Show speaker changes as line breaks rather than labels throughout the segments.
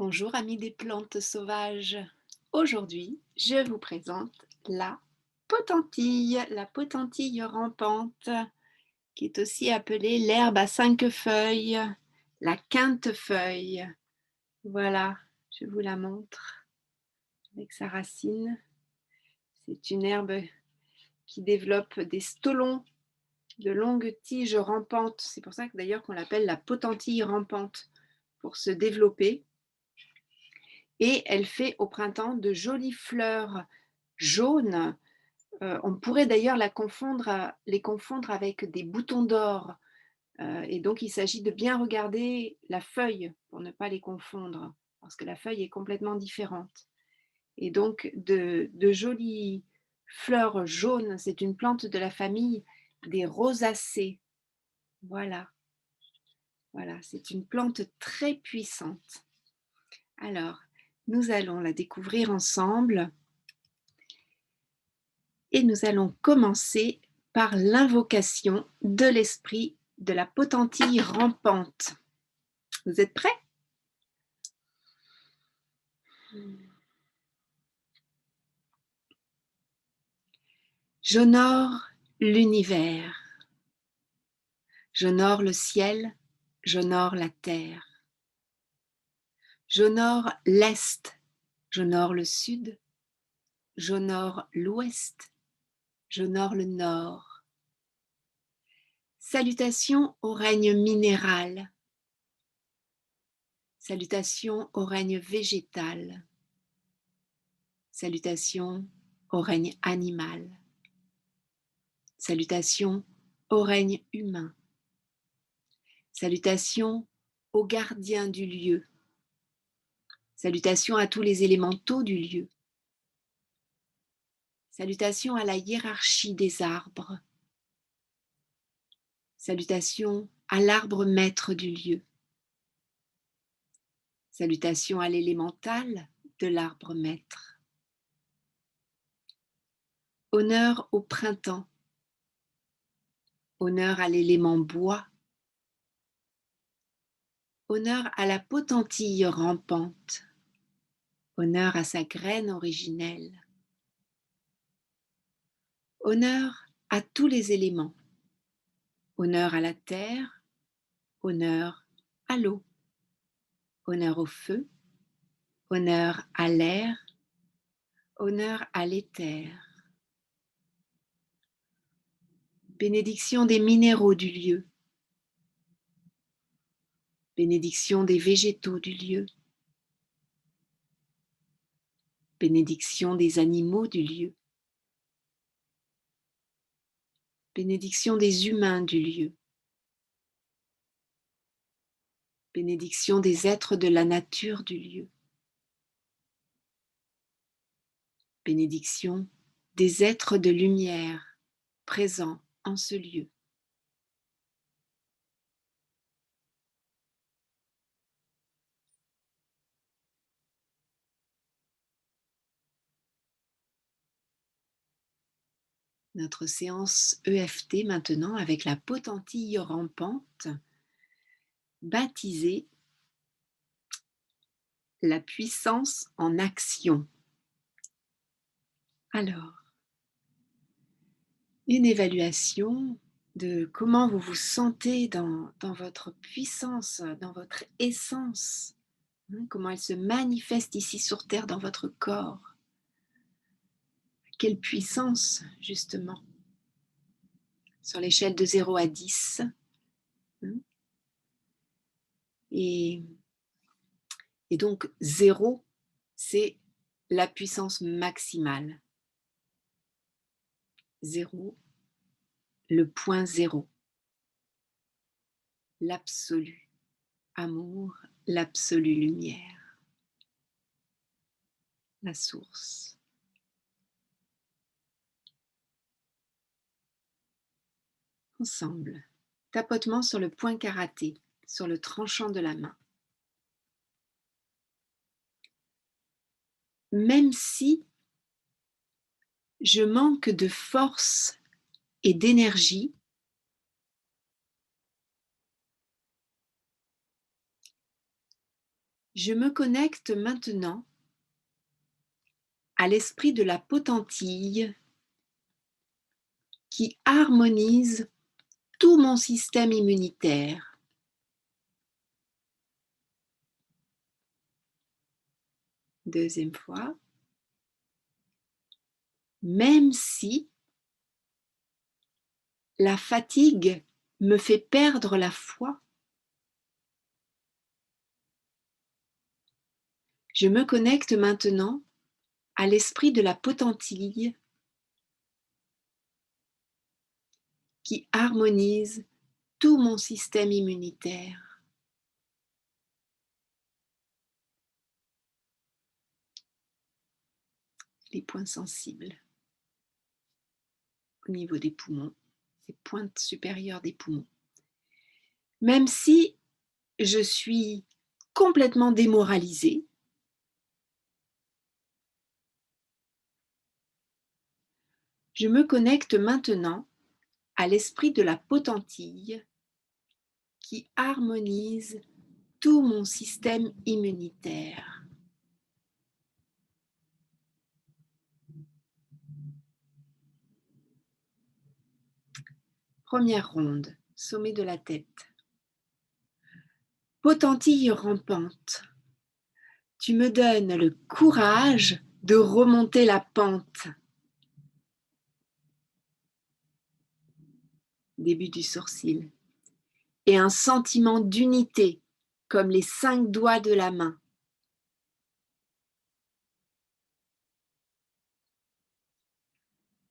Bonjour amis des plantes sauvages. Aujourd'hui, je vous présente la potentille rampante, qui est aussi appelée l'herbe à 5 feuilles, la quintefeuille. Voilà, je vous la montre avec sa racine. C'est une herbe qui développe des stolons, de longues tiges rampantes. C'est pour ça que d'ailleurs qu'on l'appelle la potentille rampante, pour se développer. Et elle fait au printemps de jolies fleurs jaunes. On pourrait d'ailleurs les confondre avec des boutons d'or. Et donc, il s'agit de bien regarder la feuille pour ne pas les confondre, parce que la feuille est complètement différente. Et donc, de jolies fleurs jaunes, c'est une plante de la famille des rosacées. Voilà, voilà, c'est une plante très puissante. Alors, nous allons la découvrir ensemble. Et nous allons commencer par l'invocation de l'esprit de la potentille rampante. Vous êtes prêts? J'honore l'univers, j'honore le ciel, j'honore la terre. J'honore l'Est, j'honore le Sud, j'honore l'Ouest, j'honore le Nord. Salutations au règne minéral, salutations au règne végétal, salutations au règne animal. Salutations au règne humain. Salutations aux gardiens du lieu. Salutations à tous les élémentaux du lieu. Salutations à la hiérarchie des arbres. Salutations à l'arbre maître du lieu. Salutations à l'élémental de l'arbre maître. Honneur au printemps. Honneur à l'élément bois. Honneur à la potentille rampante. Honneur à sa graine originelle. Honneur à tous les éléments. Honneur à la terre, honneur à l'eau, honneur au feu, honneur à l'air, honneur à l'éther. Bénédiction des minéraux du lieu, bénédiction des végétaux du lieu, bénédiction des animaux du lieu, bénédiction des humains du lieu, bénédiction des êtres de la nature du lieu, bénédiction des êtres de lumière présents en ce lieu. Notre séance EFT maintenant avec la potentille rampante, baptisée la puissance en action. Alors, une évaluation de comment vous vous sentez dans votre puissance, dans votre essence, comment elle se manifeste ici sur Terre dans votre corps. Quelle puissance, justement, sur l'échelle de 0 à 10. Et donc 0, c'est la puissance maximale. 0, le point 0. L'absolu amour, l'absolue lumière. La source. Ensemble. Tapotement sur le point karaté, sur le tranchant de la main. Même si je manque de force et d'énergie, Je me connecte maintenant à l'esprit de la potentille qui harmonise tout mon système immunitaire. Deuxième fois. Même si la fatigue me fait perdre la foi, je me connecte maintenant à l'esprit de la potentille qui harmonise tout mon système immunitaire. Les points sensibles au niveau des poumons, les pointes supérieures des poumons. Même si je suis complètement démoralisée, je me connecte maintenant à l'esprit de la potentille qui harmonise tout mon système immunitaire. Première ronde, sommet de la tête. Potentille rampante, tu me donnes le courage de remonter la pente. Début du sourcil. Et un sentiment d'unité, comme les 5 doigts de la main.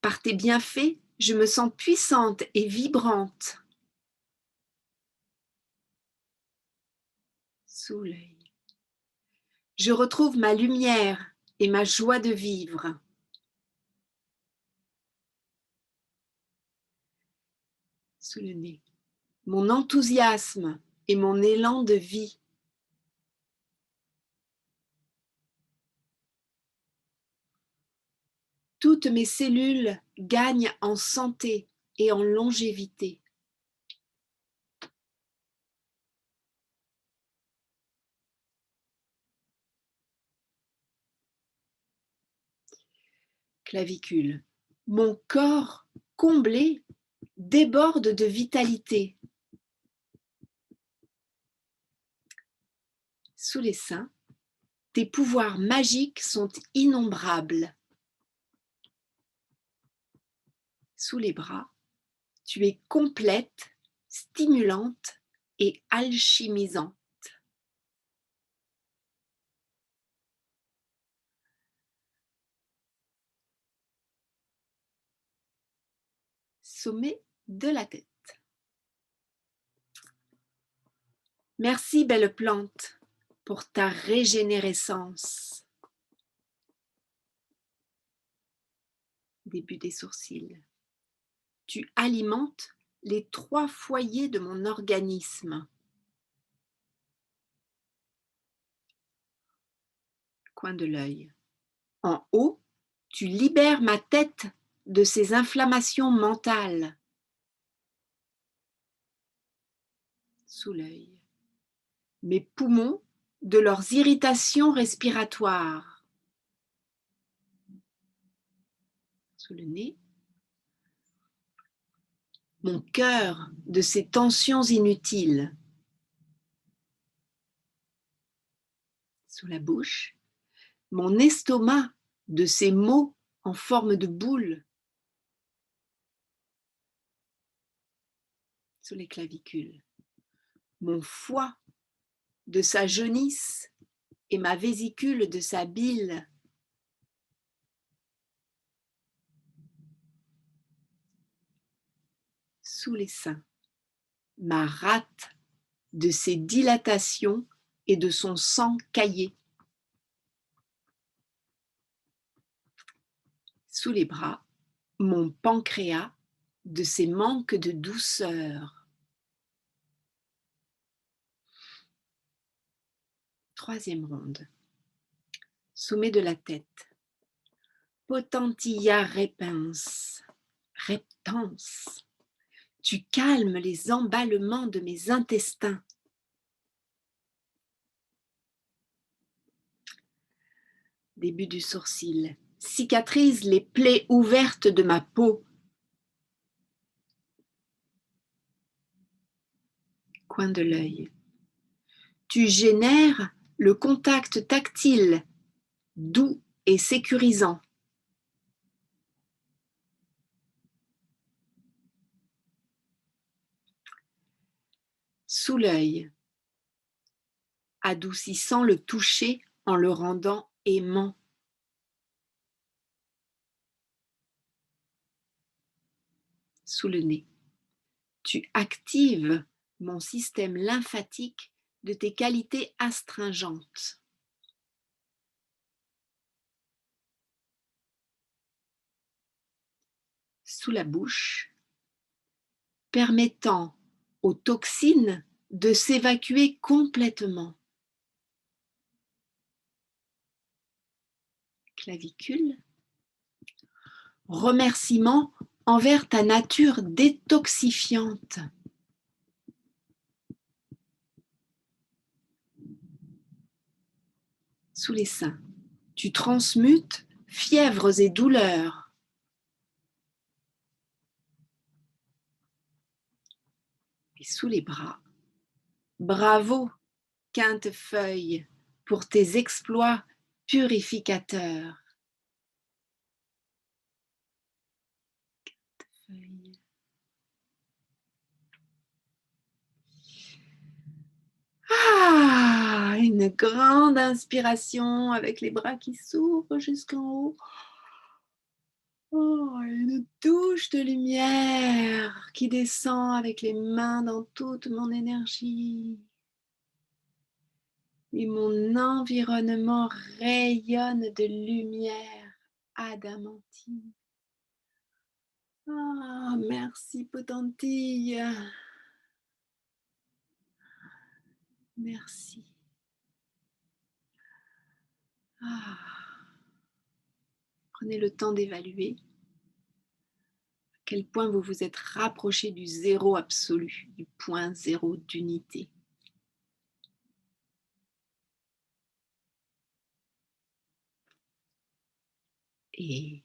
Par tes bienfaits, je me sens puissante et vibrante. Sous l'œil. Je retrouve ma lumière et ma joie de vivre. Sous le nez. Mon enthousiasme et mon élan de vie. Toutes mes cellules gagnent en santé et en longévité. Clavicule. Mon corps comblé déborde de vitalité. Sous les seins, tes pouvoirs magiques sont innombrables. Sous les bras, tu es complète, stimulante et alchimisante. Sommet de la tête. Merci, belle plante, pour ta régénérescence. Début des sourcils. Tu alimentes les 3 foyers de mon organisme. Coin de l'œil. En haut, tu libères ma tête de ses inflammations mentales. Sous l'œil. Mes poumons de leurs irritations respiratoires. Sous le nez. Mon cœur de ses tensions inutiles. Sous la bouche. Mon estomac de ses maux en forme de boule. Sous les clavicules. Mon foie de sa jaunisse et ma vésicule de sa bile. Sous les seins. Ma rate de ses dilatations et de son sang caillé. Sous les bras, mon pancréas de ses manques de douceur. Troisième ronde. Sommet de la tête. Potentilla repens. Reptans. Tu calmes les emballements de mes intestins. début du sourcil, cicatrise les plaies ouvertes de ma peau, coin de l'œil. Tu génères le contact tactile, doux et sécurisant. Sous l'œil, adoucissant le toucher en le rendant aimant. Sous le nez, tu actives mon système lymphatique de tes qualités astringentes. Sous la bouche, permettant aux toxines de s'évacuer complètement. Clavicule, remerciement envers ta nature détoxifiante. Sous les seins, tu transmutes fièvres et douleurs. Et sous les bras, bravo, quintefeuille, pour tes exploits purificateurs. Ah, une grande inspiration avec les bras qui s'ouvrent jusqu'en haut. Oh, une douche de lumière qui descend avec les mains dans toute mon énergie. Et mon environnement rayonne de lumière adamantine. Ah, merci potentille. Merci. Ah. Prenez le temps d'évaluer à quel point vous vous êtes rapproché du zéro absolu, du point zéro d'unité. Et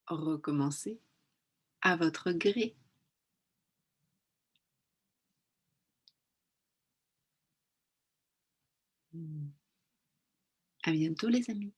recommencez à votre gré. À bientôt les amis.